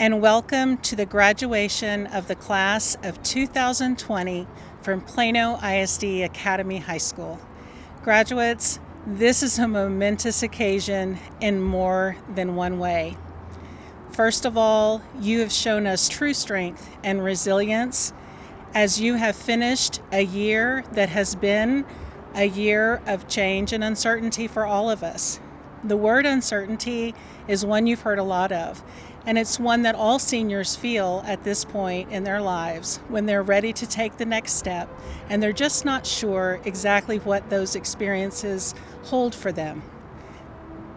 and welcome to the graduation of the class of 2020 from Plano ISD Academy High School. Graduates, this is a momentous occasion in more than one way. First of all, you have shown us true strength and resilience as you have finished a year that has been a year of change and uncertainty for all of us. The word uncertainty is one you've heard a lot of, and it's one that all seniors feel at this point in their lives when they're ready to take the next step and they're just not sure exactly what those experiences hold for them.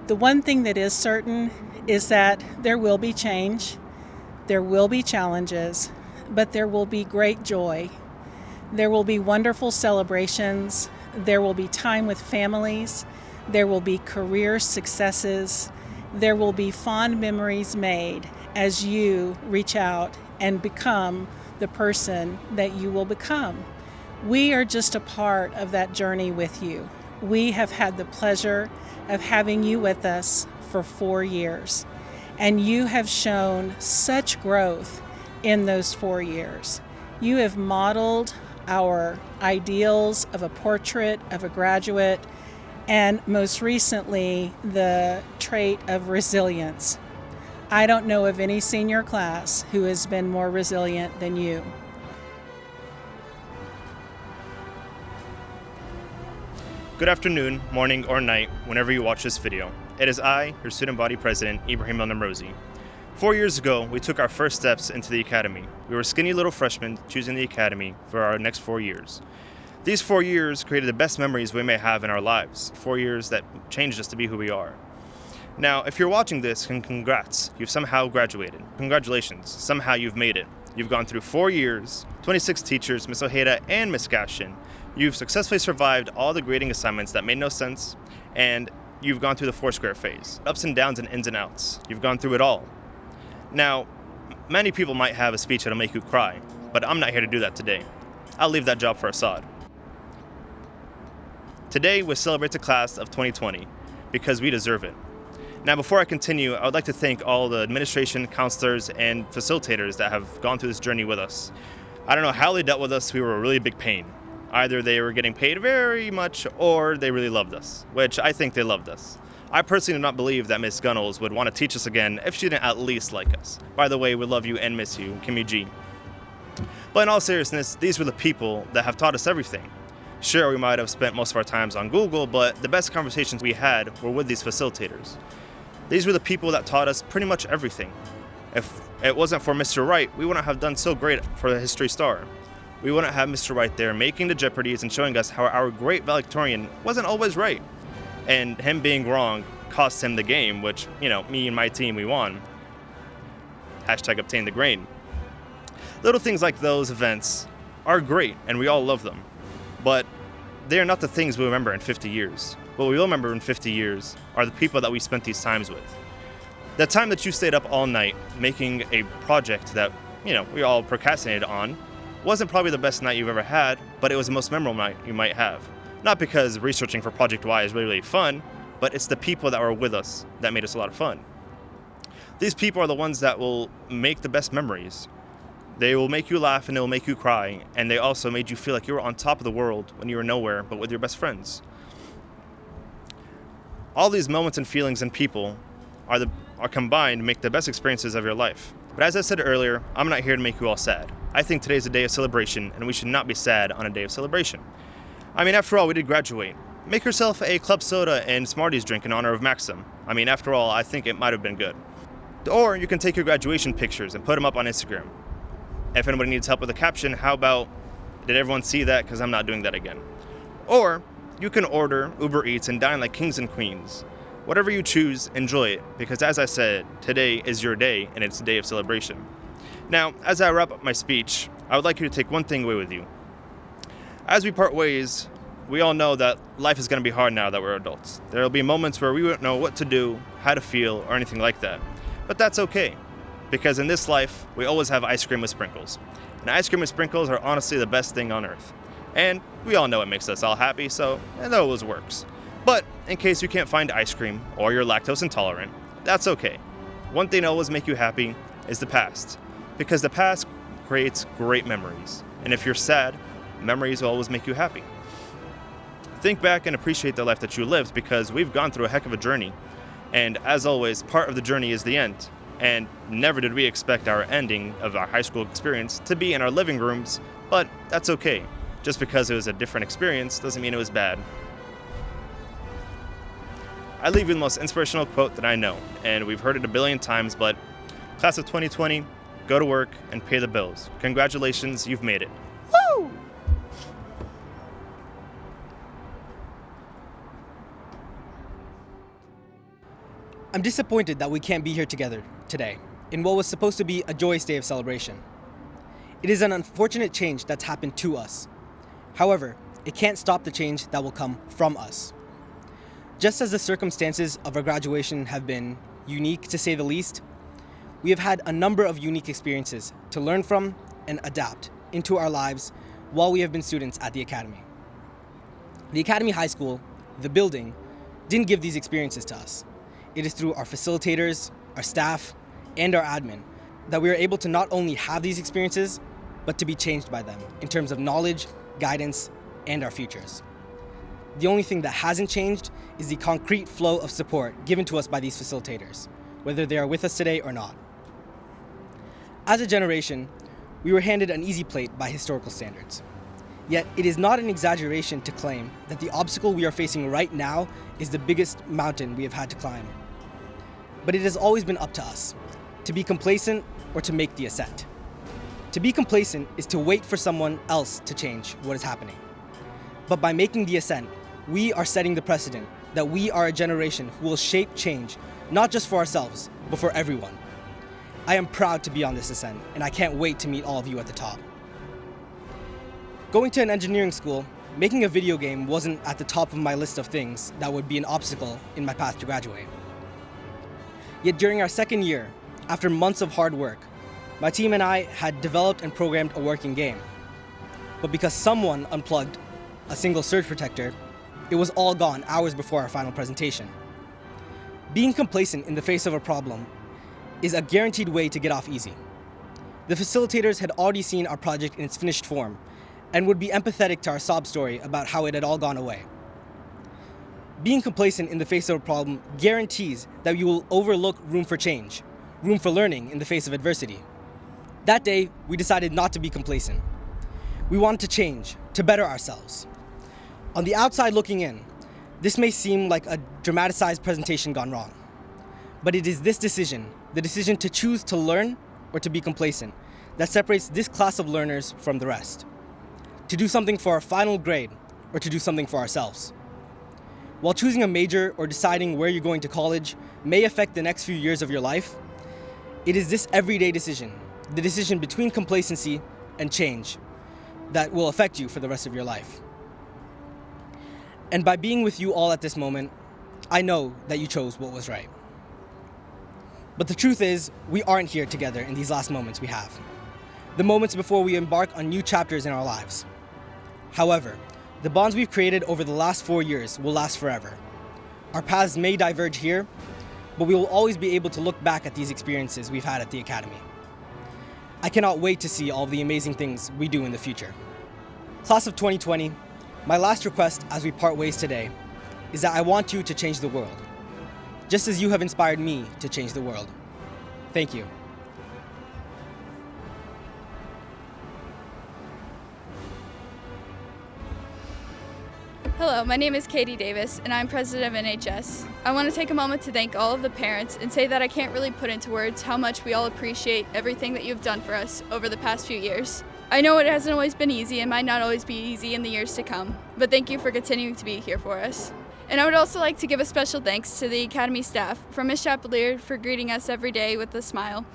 The one thing that is certain is that there will be change, there will be challenges, but there will be great joy. There will be wonderful celebrations, there will be time with families, there will be career successes, there will be fond memories made as you reach out and become the person that you will become. We are just a part of that journey with you. We have had the pleasure of having you with us for 4 years, and you have shown such growth in those 4 years. You have modeled our ideals of a portrait of a graduate, and most recently, the trait of resilience. I don't know of any senior class who has been more resilient than you. Good afternoon, morning, or night, whenever you watch this video. It is I, your student body president, Ibrahim El-Namrozi. 4 years ago, we took our first steps into the academy. We were skinny little freshmen choosing the academy for our next 4 years. These 4 years created the best memories we may have in our lives, 4 years that changed us to be who we are. Now, if you're watching this, congrats, you've somehow graduated. Congratulations, somehow you've made it. You've gone through 4 years, 26 teachers, Ms. Ojeda and Ms. Gashin. You've successfully survived all the grading assignments that made no sense, and you've gone through the Foursquare phase, ups and downs and ins and outs. You've gone through it all. Now, many people might have a speech that'll make you cry, but I'm not here to do that today. I'll leave that job for Assad. Today, we celebrate the class of 2020 because we deserve it. Now, before I continue, I would like to thank all the administration, counselors, and facilitators that have gone through this journey with us. I don't know how they dealt with us. We were a really big pain. Either they were getting paid very much or they really loved us, which I think they loved us. I personally do not believe that Ms. Gunnels would want to teach us again if she didn't at least like us. By the way, we love you and miss you, Kimmy G. But in all seriousness, these were the people that have taught us everything. Sure, we might have spent most of our times on Google, but the best conversations we had were with these facilitators. These were the people that taught us pretty much everything. If it wasn't for Mr. Wright, we wouldn't have done so great for the History Star. We wouldn't have Mr. Wright there making the Jeopardies and showing us how our great valedictorian wasn't always right. And him being wrong cost him the game, which, me and my team, we won. Hashtag obtain the grain. Little things like those events are great, and we all love them. But they are not the things we remember in 50 years. What we will remember in 50 years are the people that we spent these times with. The time that you stayed up all night making a project that, we all procrastinated on wasn't probably the best night you've ever had, but it was the most memorable night you might have. Not because researching for Project Y is really, really fun, but it's the people that were with us that made us a lot of fun. These people are the ones that will make the best memories. They will make you laugh and they will make you cry, and they also made you feel like you were on top of the world when you were nowhere but with your best friends. All these moments and feelings and people are combined to make the best experiences of your life. But as I said earlier, I'm not here to make you all sad. I think today's a day of celebration, and we should not be sad on a day of celebration. After all, we did graduate. Make yourself a club soda and Smarties drink in honor of Maxim. After all, I think it might have been good. Or you can take your graduation pictures and put them up on Instagram. If anybody needs help with a caption, how about, did everyone see that? Because I'm not doing that again. Or you can order Uber Eats and dine like kings and queens. Whatever you choose, enjoy it, because as I said, today is your day, and it's a day of celebration. Now, as I wrap up my speech, I would like you to take one thing away with you. As we part ways, we all know that life is going to be hard now that we're adults. There will be moments where we won't know what to do, how to feel, or anything like that. But that's okay, because in this life, we always have ice cream with sprinkles. And ice cream with sprinkles are honestly the best thing on earth. And we all know it makes us all happy, so it always works. But in case you can't find ice cream or you're lactose intolerant, that's okay. One thing that will always make you happy is the past, because the past creates great memories. And if you're sad, memories will always make you happy. Think back and appreciate the life that you lived, because we've gone through a heck of a journey. And as always, part of the journey is the end. And never did we expect our ending of our high school experience to be in our living rooms, but that's okay. Just because it was a different experience doesn't mean it was bad. I leave you with the most inspirational quote that I know, and we've heard it a billion times, but class of 2020, go to work and pay the bills. Congratulations, you've made it. Woo! I'm disappointed that we can't be here together today in what was supposed to be a joyous day of celebration. It is an unfortunate change that's happened to us. However, it can't stop the change that will come from us. Just as the circumstances of our graduation have been unique to say the least, we have had a number of unique experiences to learn from and adapt into our lives while we have been students at the Academy. The Academy High School, the building, didn't give these experiences to us. It is through our facilitators, our staff, and our admin that we are able to not only have these experiences, but to be changed by them in terms of knowledge, guidance, and our futures. The only thing that hasn't changed is the concrete flow of support given to us by these facilitators, whether they are with us today or not. As a generation, we were handed an easy plate by historical standards. Yet it is not an exaggeration to claim that the obstacle we are facing right now is the biggest mountain we have had to climb. But it has always been up to us, to be complacent or to make the ascent. To be complacent is to wait for someone else to change what is happening. But by making the ascent, we are setting the precedent that we are a generation who will shape change, not just for ourselves, but for everyone. I am proud to be on this ascent, and I can't wait to meet all of you at the top. Going to an engineering school, making a video game wasn't at the top of my list of things that would be an obstacle in my path to graduate. Yet during our second year, after months of hard work, my team and I had developed and programmed a working game. But because someone unplugged a single surge protector, it was all gone hours before our final presentation. Being complacent in the face of a problem is a guaranteed way to get off easy. The facilitators had already seen our project in its finished form and would be empathetic to our sob story about how it had all gone away. Being complacent in the face of a problem guarantees that you will overlook room for change, room for learning in the face of adversity. That day, we decided not to be complacent. We wanted to change, to better ourselves. On the outside looking in, this may seem like a dramatized presentation gone wrong. But it is this decision, the decision to choose to learn or to be complacent, that separates this class of learners from the rest. To do something for our final grade or to do something for ourselves. While choosing a major or deciding where you're going to college may affect the next few years of your life, it is this everyday decision, the decision between complacency and change, that will affect you for the rest of your life. And by being with you all at this moment, I know that you chose what was right. But the truth is, we aren't here together in these last moments we have. The moments before we embark on new chapters in our lives. However, the bonds we've created over the last 4 years will last forever. Our paths may diverge here, but we will always be able to look back at these experiences we've had at the Academy. I cannot wait to see all of the amazing things we do in the future. Class of 2020, my last request as we part ways today is that I want you to change the world, just as you have inspired me to change the world. Thank you. Hello, my name is Katie Davis, and I'm president of NHS. I want to take a moment to thank all of the parents and say that I can't really put into words how much we all appreciate everything that you've done for us over the past few years. I know it hasn't always been easy and might not always be easy in the years to come, but thank you for continuing to be here for us. And I would also like to give a special thanks to the Academy staff, from Ms. Chapelier for greeting us every day with a smile,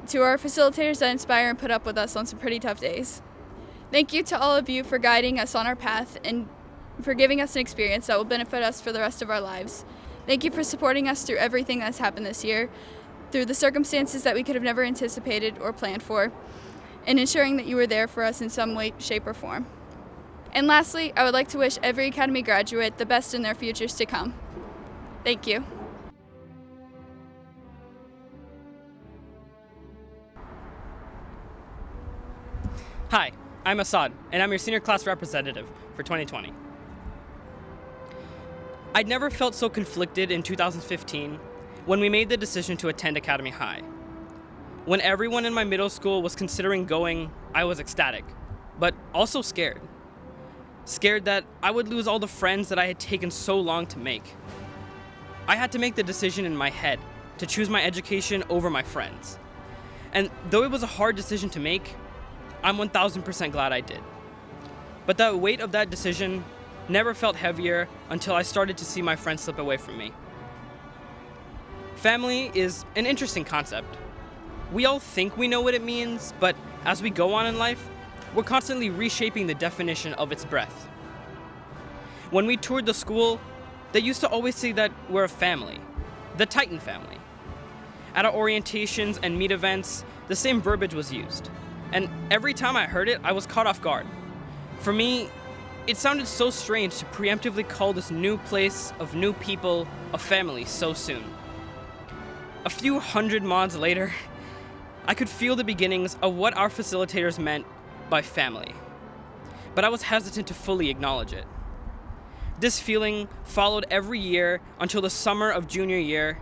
to our facilitators that inspire and put up with us on some pretty tough days. Thank you to all of you for guiding us on our path and for giving us an experience that will benefit us for the rest of our lives. Thank you for supporting us through everything that's happened this year, through the circumstances that we could have never anticipated or planned for, and ensuring that you were there for us in some way, shape, or form. And lastly, I would like to wish every Academy graduate the best in their futures to come. Thank you. Hi, I'm Assad, and I'm your senior class representative for 2020. I'd never felt so conflicted in 2015 when we made the decision to attend Academy High. When everyone in my middle school was considering going, I was ecstatic, but also scared. Scared that I would lose all the friends that I had taken so long to make. I had to make the decision in my head to choose my education over my friends. And though it was a hard decision to make, I'm 1000% glad I did. But the weight of that decision never felt heavier until I started to see my friends slip away from me. Family is an interesting concept. We all think we know what it means, but as we go on in life, we're constantly reshaping the definition of its breadth. When we toured the school, they used to always say that we're a family, the Titan family. At our orientations and meet events, the same verbiage was used. And every time I heard it, I was caught off guard. For me, it sounded so strange to preemptively call this new place of new people a family so soon. A few hundred mods later, I could feel the beginnings of what our facilitators meant by family, but I was hesitant to fully acknowledge it. This feeling followed every year until the summer of junior year,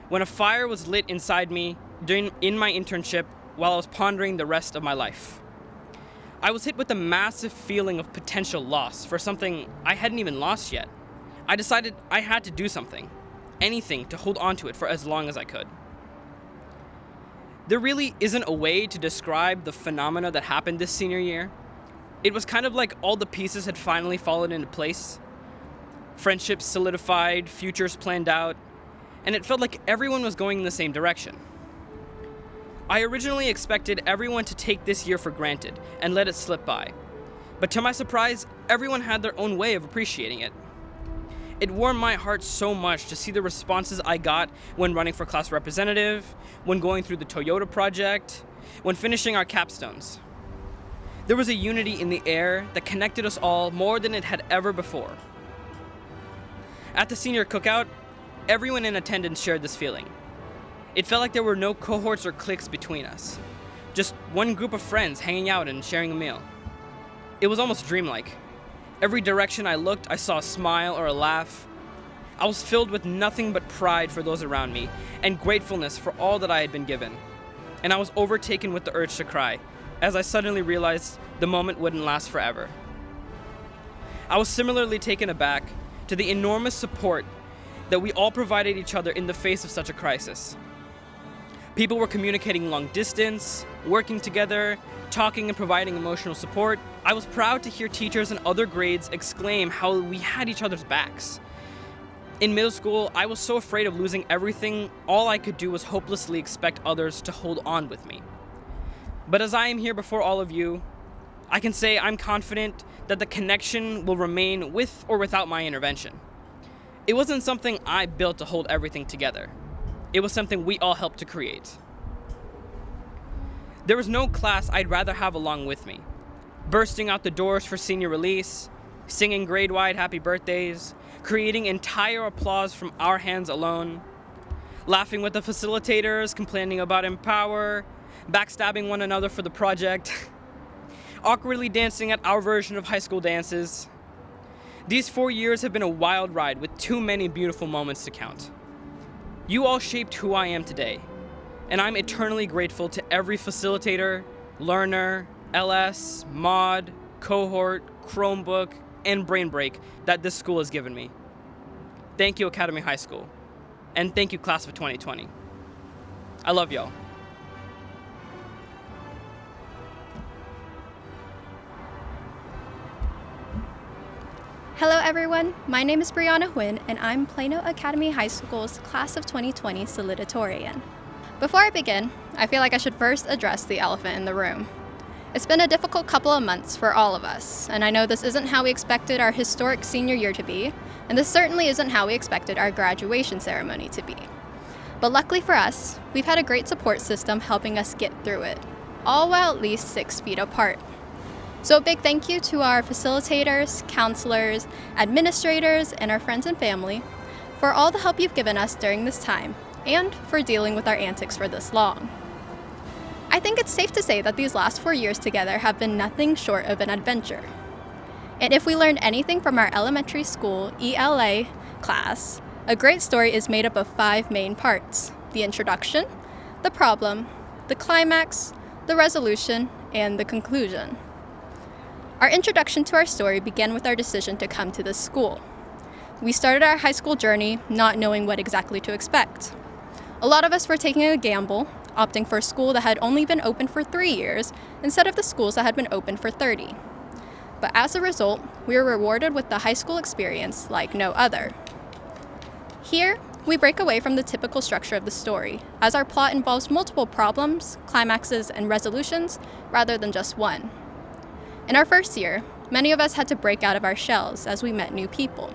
when a fire was lit inside me in my internship while I was pondering the rest of my life. I was hit with a massive feeling of potential loss for something I hadn't even lost yet. I decided I had to do something, anything to hold on to it for as long as I could. There really isn't a way to describe the phenomena that happened this senior year. It was kind of like all the pieces had finally fallen into place. Friendships solidified, futures planned out, and it felt like everyone was going in the same direction. I originally expected everyone to take this year for granted and let it slip by, but to my surprise, everyone had their own way of appreciating it. It warmed my heart so much to see the responses I got when running for class representative, when going through the Toyota project, when finishing our capstones. There was a unity in the air that connected us all more than it had ever before. At the senior cookout, everyone in attendance shared this feeling. It felt like there were no cohorts or cliques between us, just one group of friends hanging out and sharing a meal. It was almost dreamlike. Every direction I looked, I saw a smile or a laugh. I was filled with nothing but pride for those around me and gratefulness for all that I had been given. And I was overtaken with the urge to cry, as I suddenly realized the moment wouldn't last forever. I was similarly taken aback to the enormous support that we all provided each other in the face of such a crisis. People were communicating long distance, working together, talking and providing emotional support. I was proud to hear teachers in other grades exclaim how we had each other's backs. In middle school, I was so afraid of losing everything, all I could do was hopelessly expect others to hold on with me. But as I am here before all of you, I can say I'm confident that the connection will remain with or without my intervention. It wasn't something I built to hold everything together. It was something we all helped to create. There was no class I'd rather have along with me. Bursting out the doors for senior release, singing grade-wide happy birthdays, creating entire applause from our hands alone, laughing with the facilitators, complaining about Empower, backstabbing one another for the project, awkwardly dancing at our version of high school dances. These 4 years have been a wild ride with too many beautiful moments to count. You all shaped who I am today, and I'm eternally grateful to every facilitator, learner, LS, mod, cohort, Chromebook, and brain break that this school has given me. Thank you, Academy High School, and thank you, Class of 2020. I love y'all. Hello everyone, my name is Brianna Huynh and I'm Plano Academy High School's Class of 2020 salutatorian. Before I begin, I feel like I should first address the elephant in the room. It's been a difficult couple of months for all of us, and I know this isn't how we expected our historic senior year to be, and this certainly isn't how we expected our graduation ceremony to be. But luckily for us, we've had a great support system helping us get through it, all while at least 6 feet apart. So a big thank you to our facilitators, counselors, administrators, and our friends and family for all the help you've given us during this time and for dealing with our antics for this long. I think it's safe to say that these last 4 years together have been nothing short of an adventure. And if we learned anything from our elementary school ELA class, a great story is made up of 5 main parts: the introduction, the problem, the climax, the resolution, and the conclusion. Our introduction to our story began with our decision to come to this school. We started our high school journey not knowing what exactly to expect. A lot of us were taking a gamble, opting for a school that had only been open for 3 years instead of the schools that had been open for 30. But as a result, we were rewarded with the high school experience like no other. Here, we break away from the typical structure of the story, as our plot involves multiple problems, climaxes, and resolutions rather than just one. In our first year, many of us had to break out of our shells as we met new people.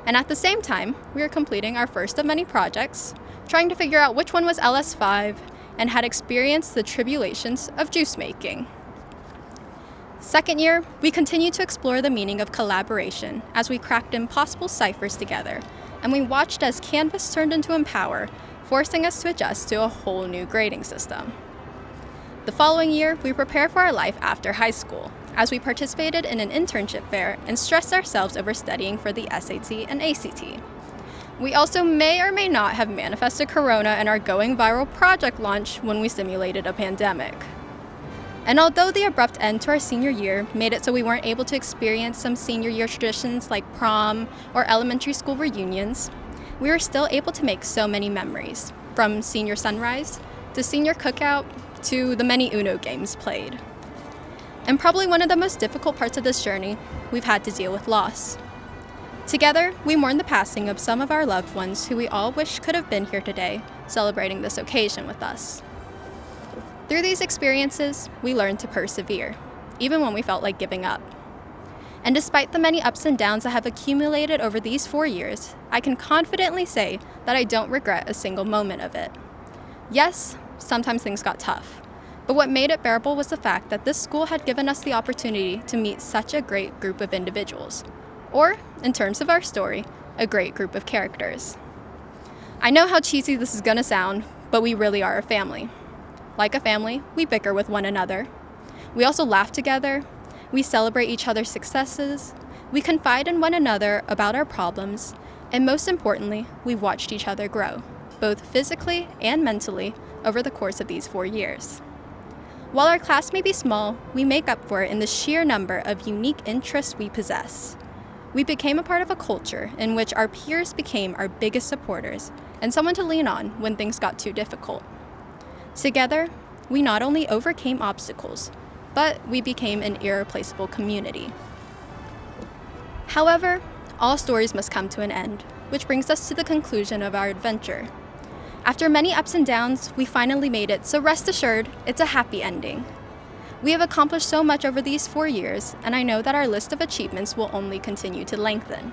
And at the same time, we were completing our first of many projects, trying to figure out which one was LS5, and had experienced the tribulations of juice making. Second year, we continued to explore the meaning of collaboration as we cracked impossible ciphers together, and we watched as Canvas turned into Empower, forcing us to adjust to a whole new grading system. The following year, we prepared for our life after high school, as we participated in an internship fair and stressed ourselves over studying for the SAT and ACT. We also may or may not have manifested Corona in our going viral project launch when we simulated a pandemic. And although the abrupt end to our senior year made it so we weren't able to experience some senior year traditions like prom or elementary school reunions, we were still able to make so many memories, from senior sunrise to senior cookout to the many Uno games played. And probably one of the most difficult parts of this journey, we've had to deal with loss. Together, we mourn the passing of some of our loved ones who we all wish could have been here today, celebrating this occasion with us. Through these experiences, we learned to persevere, even when we felt like giving up. And despite the many ups and downs that have accumulated over these 4 years, I can confidently say that I don't regret a single moment of it. Yes, sometimes things got tough, but what made it bearable was the fact that this school had given us the opportunity to meet such a great group of individuals. Or, in terms of our story, a great group of characters. I know how cheesy this is gonna sound, but we really are a family. Like a family, we bicker with one another. We also laugh together. We celebrate each other's successes. We confide in one another about our problems. And most importantly, we've watched each other grow, both physically and mentally, over the course of these 4 years. While our class may be small, we make up for it in the sheer number of unique interests we possess. We became a part of a culture in which our peers became our biggest supporters and someone to lean on when things got too difficult. Together, we not only overcame obstacles, but we became an irreplaceable community. However, all stories must come to an end, which brings us to the conclusion of our adventure. After many ups and downs, we finally made it, so rest assured, it's a happy ending. We have accomplished so much over these 4 years, and I know that our list of achievements will only continue to lengthen.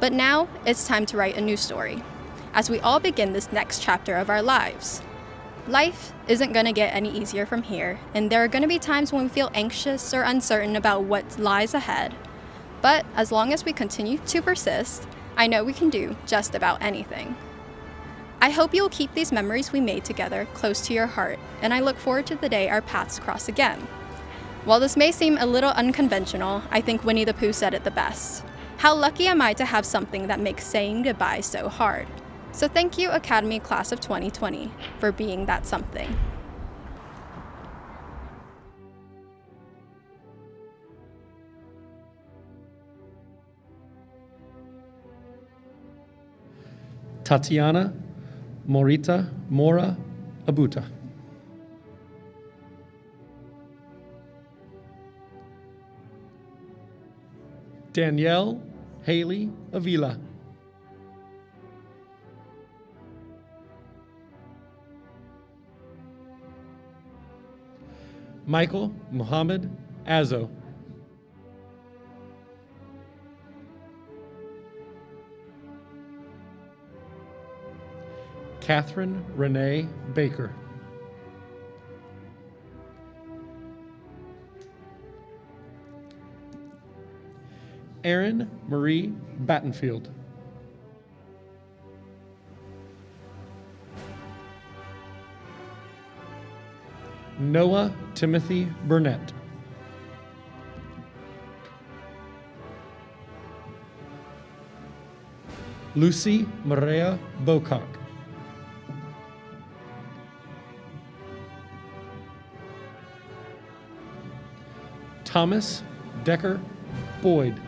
But now, it's time to write a new story, as we all begin this next chapter of our lives. Life isn't going to get any easier from here, and there are going to be times when we feel anxious or uncertain about what lies ahead. But as long as we continue to persist, I know we can do just about anything. I hope you'll keep these memories we made together close to your heart, and I look forward to the day our paths cross again. While this may seem a little unconventional, I think Winnie the Pooh said it the best. How lucky am I to have something that makes saying goodbye so hard? So thank you, Academy Class of 2020, for being that something. Tatiana Morita Mora Abuta. Danielle Haley Avila. Michael Muhammad Azo. Catherine Renee Baker. Erin Marie Battenfield. Noah Timothy Burnett. Lucy Maria Bocock. Thomas Decker Boyd.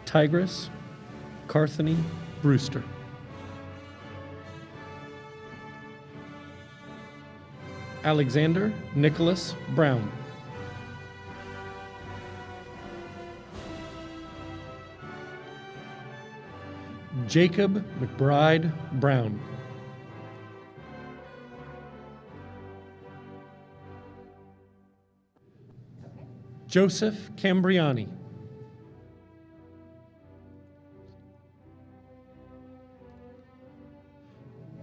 Tigris Carthony Brewster. Alexander Nicholas Brown. Jacob McBride Brown. Joseph Cambriani.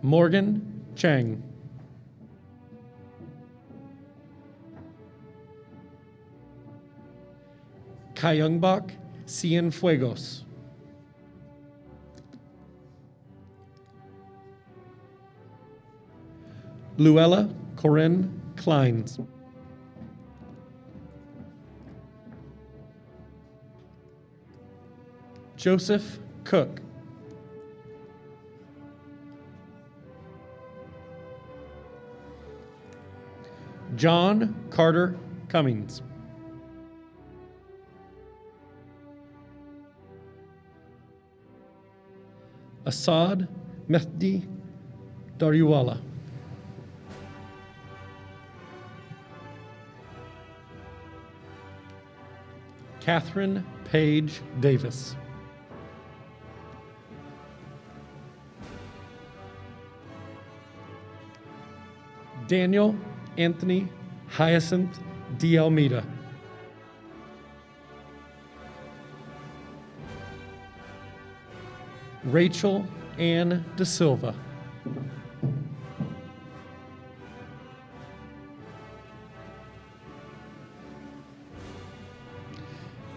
Morgan Chang. Kayungbok Cienfuegos. Luella Corinne Kleins. Joseph Cook. John Carter Cummings. Assad Mehdi Dariwala. Catherine Page Davis. Daniel Anthony Hyacinth D. Almeida. Rachel Ann De Silva.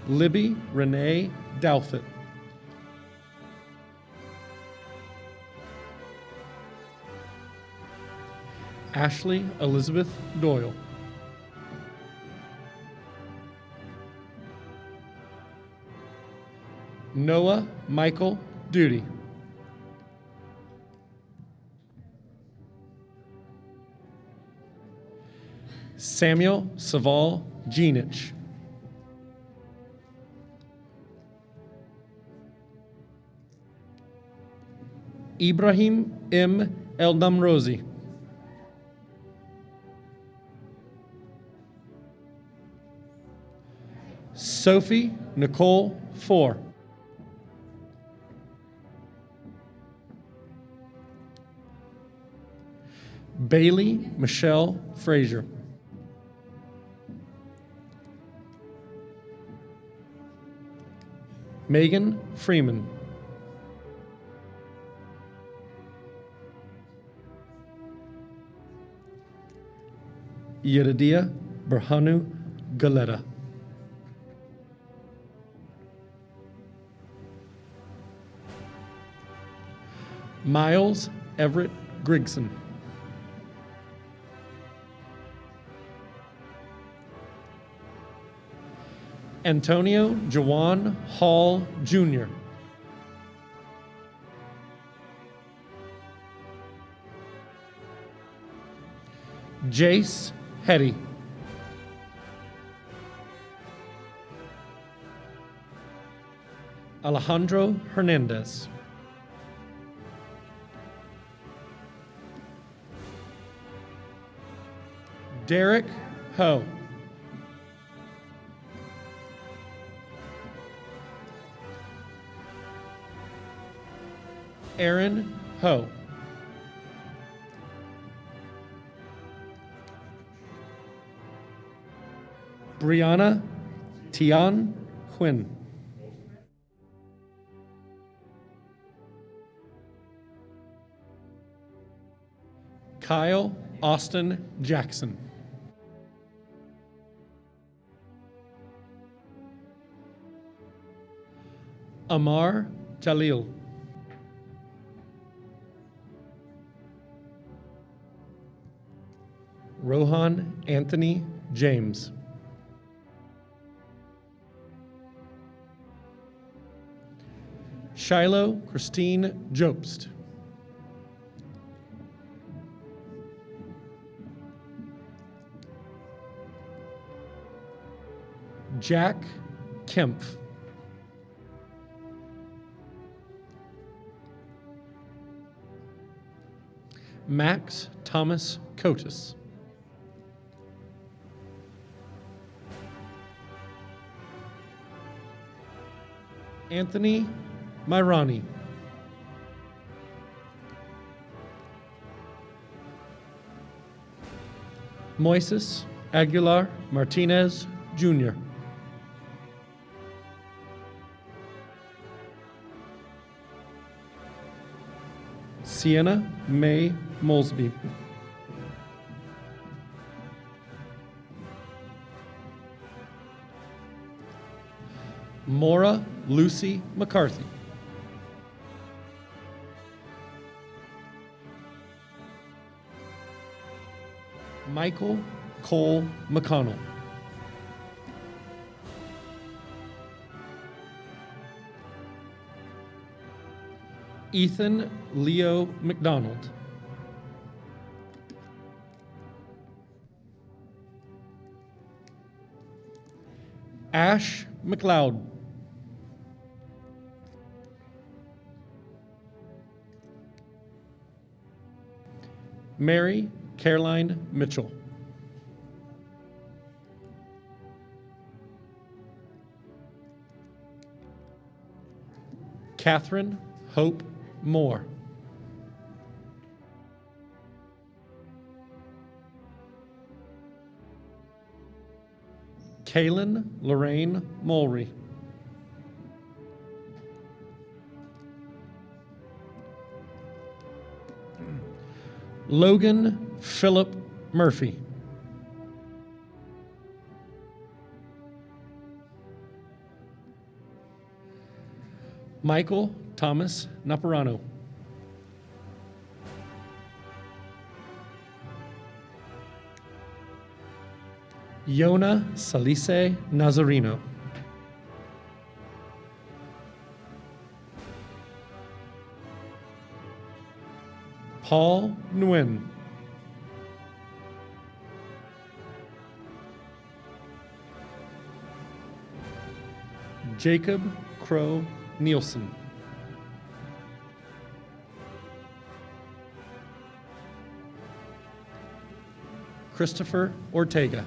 Libby Renee Douthit. Ashley Elizabeth Doyle. Noah Michael Duty. Samuel Saval Genich. Ibrahim M. Eldamrozi. Sophie Nicole Four. Bailey Michelle Frazier. Megan Freeman. Yedidia Berhanu Galeta. Miles Everett Grigson. Antonio Jawan Hall Jr. Jace Hetty. Alejandro Hernandez. Derek Ho. Aaron Ho. Brianna Tian Huynh. Kyle Austin Jackson. Amar Jalil. Rohan Anthony James. Shiloh Christine Jobst. Jack Kempf. Max Thomas Cotis. Anthony Myrani. Moises Aguilar Martinez, Jr. Sienna May Molesby. Maura Lucy McCarthy. Michael Cole McConnell. Ethan Leo McDonald. Ash McLeod. Mary Caroline Mitchell. Catherine Hope Moore. Kaylin Lorraine Mulry. Logan Philip Murphy. Michael Thomas Naparano. Yona Salise Nazarino. Paul Nguyen. Jacob Crow Nielsen. Christopher Ortega.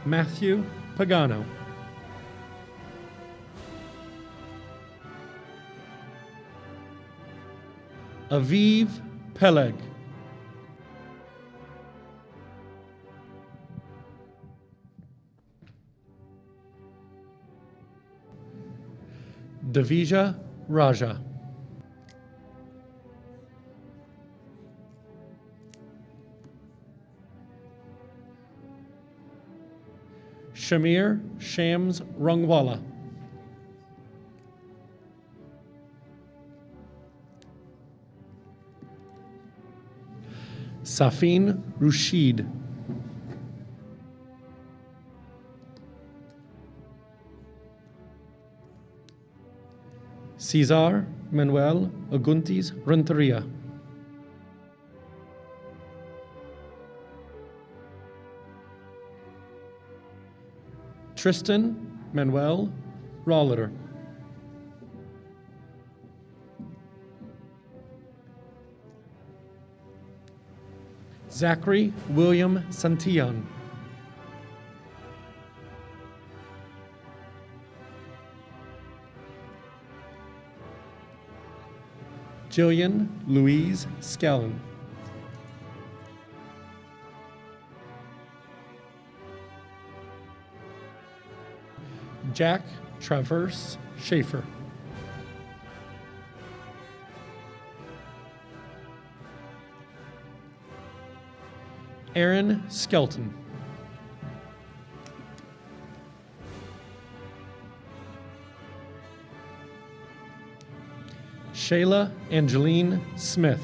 Matthew Pagano. Aviv Peleg. Davija Raja. Shamir Shams Rungwala. Safin Rushid. Cesar Manuel Aguntis Renteria. Tristan Manuel Rolliter. Zachary William Santillan. Jillian Louise Skellen. Jack Traverse Schaefer. Aaron Skelton. Shayla Angeline Smith.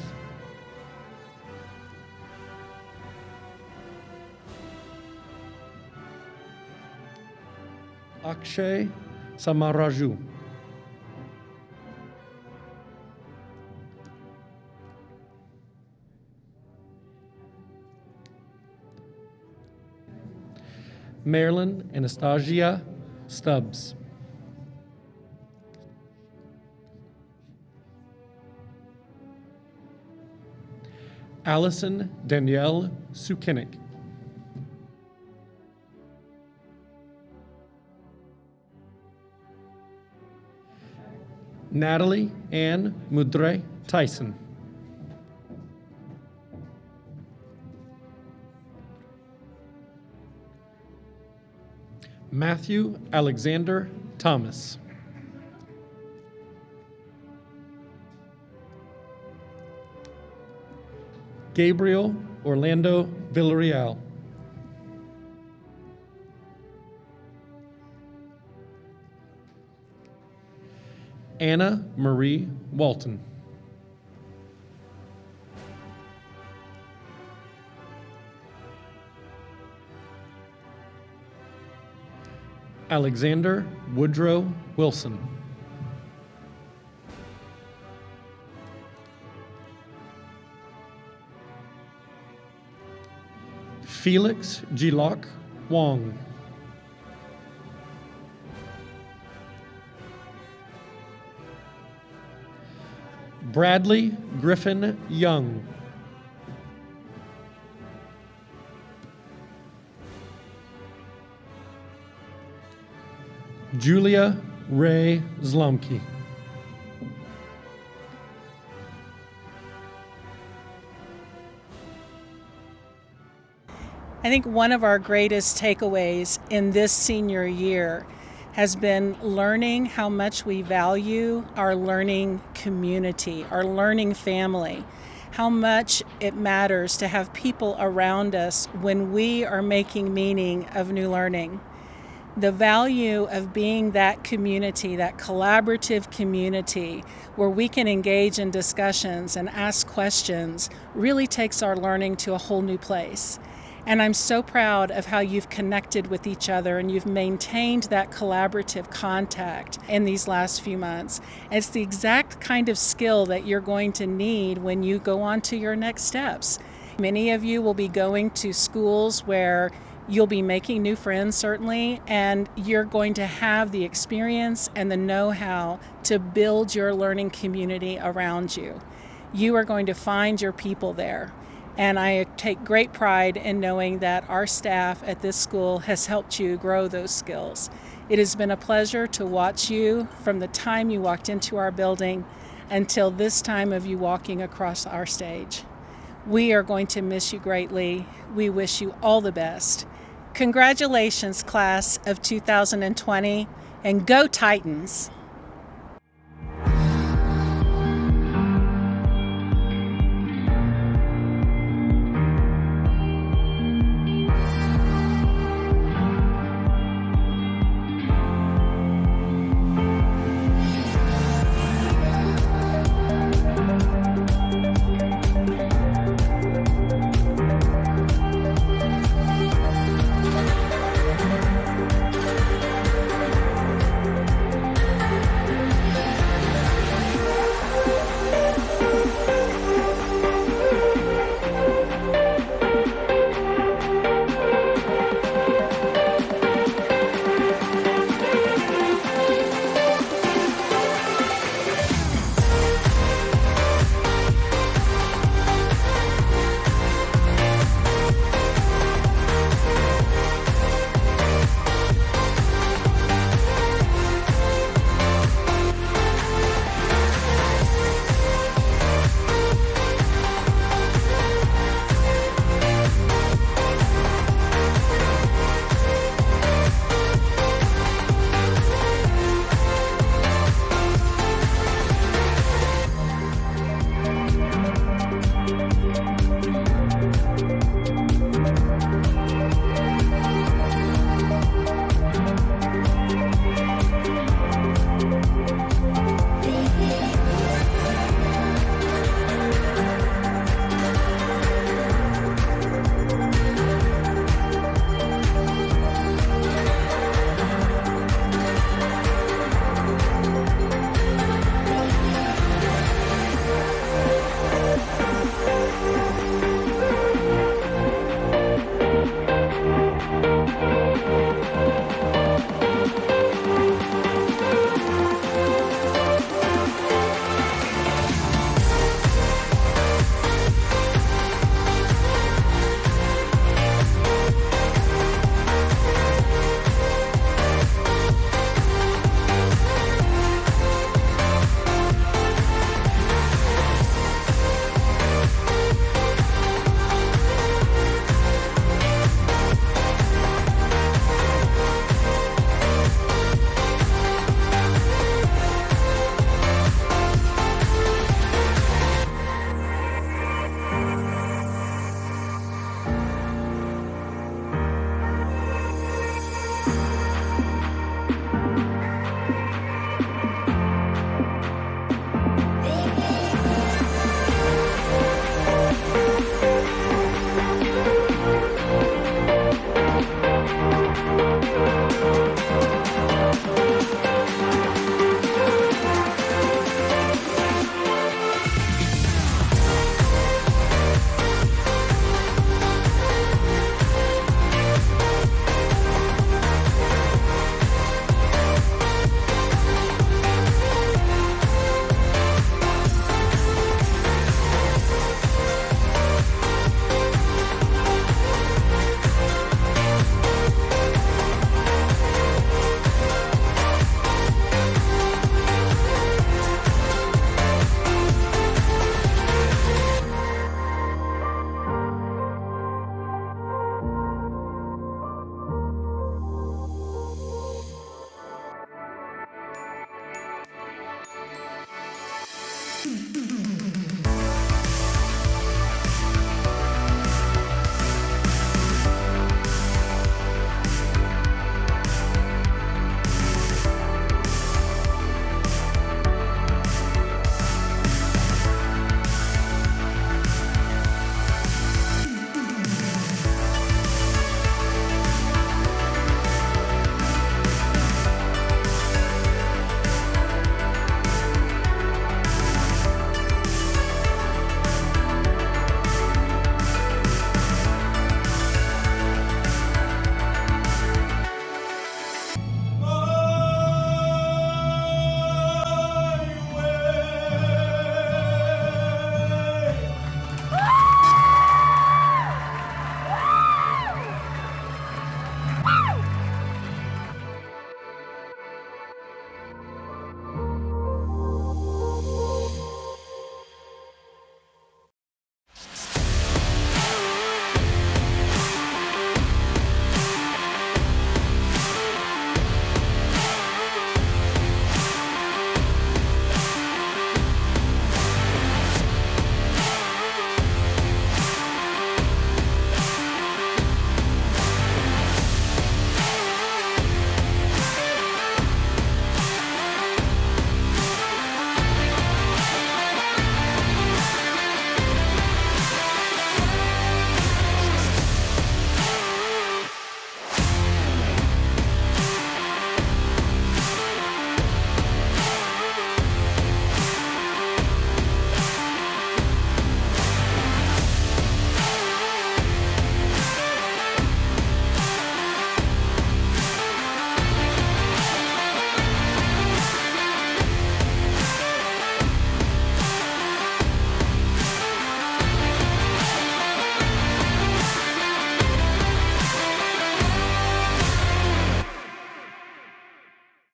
Akshay Samaraju. Marilyn Anastasia Stubbs. Allison Danielle Sukinik. Natalie Ann Mudre Tyson. Matthew Alexander Thomas. Gabriel Orlando Villarreal. Anna Marie Walton. Alexander Woodrow Wilson. Felix Gilok Wong. Bradley Griffin Young. Julia Ray Zlomke. I think one of our greatest takeaways in this senior year has been learning how much we value our learning community, our learning family, how much it matters to have people around us when we are making meaning of new learning. The value of being that community, that collaborative community where we can engage in discussions and ask questions, really takes our learning to a whole new place. And I'm so proud of how you've connected with each other and you've maintained that collaborative contact in these last few months. It's the exact kind of skill that you're going to need when you go on to your next steps. Many of you will be going to schools where you'll be making new friends, certainly, and you're going to have the experience and the know-how to build your learning community around you. You are going to find your people there. And I take great pride in knowing that our staff at this school has helped you grow those skills. It has been a pleasure to watch you from the time you walked into our building until this time of you walking across our stage. We are going to miss you greatly. We wish you all the best. Congratulations, class of 2020, and go Titans!